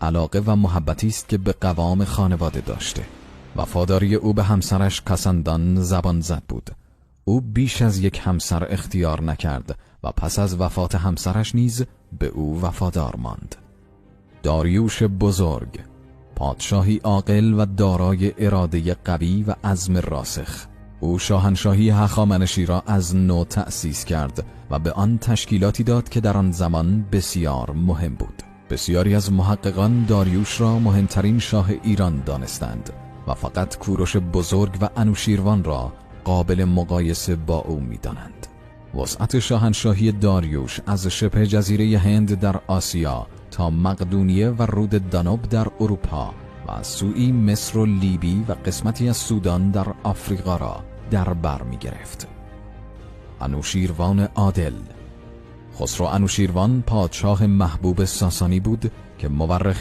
علاقه و محبتی است که به قوام خانواده داشته. وفاداری او به همسرش کاساندان زبان زد بود. او بیش از یک همسر اختیار نکرد و پس از وفات همسرش نیز به او وفادار ماند. داریوش بزرگ، پادشاهی عاقل و دارای اراده قوی و عزم راسخ. او شاهنشاهی هخامنشی را از نو تأسیس کرد و به آن تشکیلاتی داد که در آن زمان بسیار مهم بود. بسیاری از محققان داریوش را مهمترین شاه ایران دانستند و فقط کوروش بزرگ و انوشیروان را قابل مقایسه با او می‌دانند. وسعت شاهنشاهی داریوش از شبه جزیره هند در آسیا تا مقدونیه و رود دانوب در اروپا و از سوی مصر و لیبی و قسمتی از سودان در آفریقا را در بر می‌گرفت. انوشیروان عادل. خسرو انوشیروان پادشاه محبوب ساسانی بود که مورخ